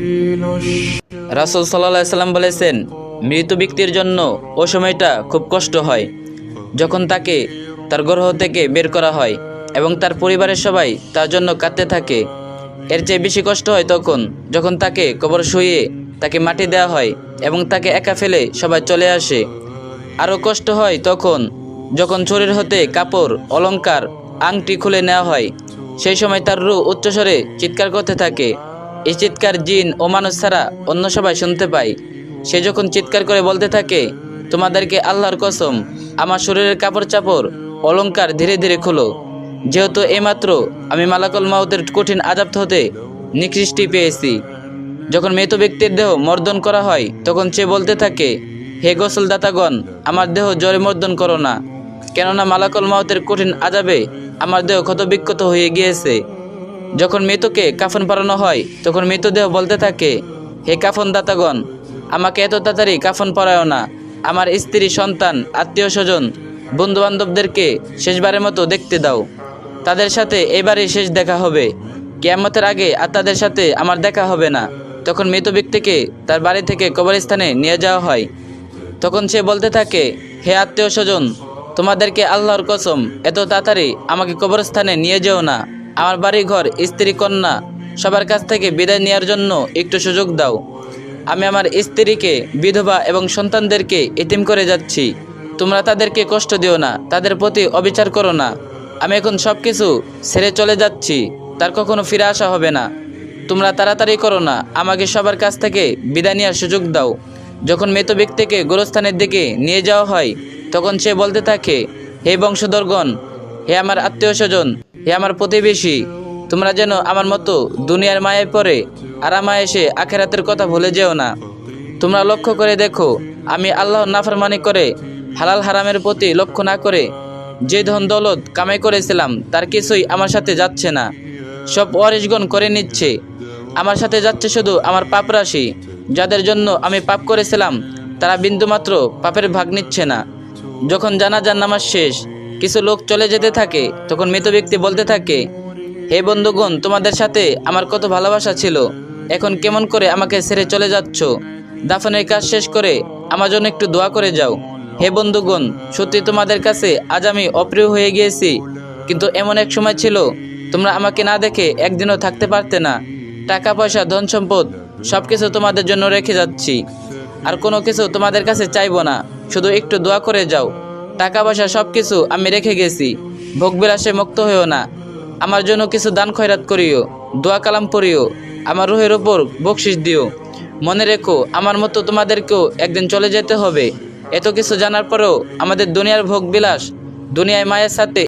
রাসূল সাল্লাল্লাহু আলাইহি সাল্লাম বলেছেন, মৃত ব্যক্তির জন্য ও সময়টা খুব কষ্ট হয় যখন তাকে তার গ্রহ থেকে বের করা হয় এবং তার পরিবারের সবাই তার জন্য কাঁদতে থাকে। এর চেয়ে বেশি কষ্ট হয় তখন যখন তাকে কবর শুইয়ে তাকে মাটি দেওয়া হয় এবং তাকে একা ফেলে সবাই চলে আসে। আরও কষ্ট হয় তখন যখন শরীর হতে কাপড়, অলংকার, আংটি খুলে নেওয়া হয়। সেই সময় তার রূহ উচ্চস্বরে চিৎকার করতে থাকে। এই চিৎকার জিন ও মানুষ ছাড়া অন্য সবাই শুনতে পায়। সে যখন চিৎকার করে বলতে থাকে, তোমাদেরকে আল্লাহর কসম, আমার শরীরের কাপড় চাপড়, অলংকার ধীরে ধীরে খোলো, যেহেতু এইমাত্র আমি মালাকুল মাউতের কঠিন আযাব হতে নিকৃষ্টি পেয়েছি। যখন মৃত ব্যক্তির দেহ মর্দন করা হয় তখন সে বলতে থাকে, হে গোসলদাতাগণ, আমার দেহ জ্বরে মর্দন করো না, কেননা মালাকুল মাউতের কঠিন আযাবে আমার দেহ ক্ষতবিক্ষত হয়ে গিয়েছে। যখন মৃতকে কাফন পরানো হয় তখন মৃতদেহ বলতে থাকে, হে কাফন দাতাগণ, আমাকে এত তাড়াতাড়ি কাফন পরায়ও না, আমার স্ত্রী, সন্তান, আত্মীয় স্বজন, বন্ধুবান্ধবদেরকে শেষবারের মতো দেখতে দাও। তাদের সাথে এবারই শেষ দেখা হবে, কিয়ামতের আগে আর তাদের সাথে আমার দেখা হবে না। তখন মৃত ব্যক্তিকে তার বাড়ি থেকে কবরস্থানে নিয়ে যাওয়া হয়। তখন সে বলতে থাকে, হে আত্মীয় স্বজন, তোমাদেরকে আল্লাহর কসম, এত তাড়াতাড়ি আমাকে কবরস্থানে নিয়ে যেও না। আমার বাড়ি ঘর, স্ত্রী, কন্যা সবার কাছ থেকে বিদায় নেওয়ার জন্য একটু সুযোগ দাও। আমি আমার স্ত্রীকে, বিধবা এবং সন্তানদেরকে এতিম করে যাচ্ছি। তোমরা তাদেরকে কষ্ট দিও না, তাদের প্রতি অবিচার করো না। আমি এখন সব কিছু ছেড়ে চলে যাচ্ছি, তার কখনো ফিরে আসা হবে না। তোমরা তাড়াতাড়ি করো না, আমাকে সবার কাছ থেকে বিদায় নেওয়ার সুযোগ দাও। যখন মৃত ব্যক্তিকে গোরস্থানের দিকে নিয়ে যাওয়া হয় তখন সে বলতে থাকে, হে বংশধরগণ, হে আমার আত্মীয় স্বজন, হে আমার প্রতিবেশী, তোমরা যেন আমার মতো দুনিয়ার মায়ায় পড়ে আরামায় এসে আখেরাতের কথা ভুলে যেও না। তোমরা লক্ষ্য করে দেখো, আমি আল্লাহর নাফরমানি করে হালাল হারামের প্রতি লক্ষ্য না করে যে ধন দৌলত কামাই করেছিলাম তার কিছুই আমার সাথে যাচ্ছে না, সব ওয়ারিশগণ করে নিচ্ছে। আমার সাথে যাচ্ছে শুধু আমার পাপ রাশি। যাদের জন্য আমি পাপ করেছিলাম তারা বিন্দুমাত্র পাপের ভাগ নিচ্ছে না। যখন জানাজার নামাজ শেষ, কিছু লোক চলে যেতে থাকে তখন মৃত ব্যক্তি বলতে থাকে, হে বন্ধুগণ, তোমাদের সাথে আমার কত ভালোবাসা ছিল, এখন কেমন করে আমাকে ছেড়ে চলে যাচ্ছ? দাফনের কাজ শেষ করে আমার জন্য একটু দোয়া করে যাও। হে বন্ধুগণ, সত্যি তোমাদের কাছে আজ আমি অপ্রিয় হয়ে গিয়েছি, কিন্তু এমন এক সময় ছিল তোমরা আমাকে না দেখে একদিনও থাকতে পারতে না। টাকা পয়সা, ধন সম্পদ সব কিছু তোমাদের জন্য রেখে যাচ্ছি, আর কোনো কিছু তোমাদের কাছে চাইবো না, শুধু একটু দোয়া করে যাও। টাকা পয়সা সব কিছু আমি রেখে গেছি, ভোগবিলাসে মুক্ত হইও না। আমার জন্য কিছু দান খয়রাত করিও, দোয়া কালাম পড়িও, আমার রুহের ওপর বকশিস দিও। মনে রেখো, আমার মতো তোমাদেরকেও একদিন চলে যেতে হবে। এত কিছু জানার পরেও আমাদের দুনিয়ার ভোগবিলাস, দুনিয়ায় মায়ের সাথে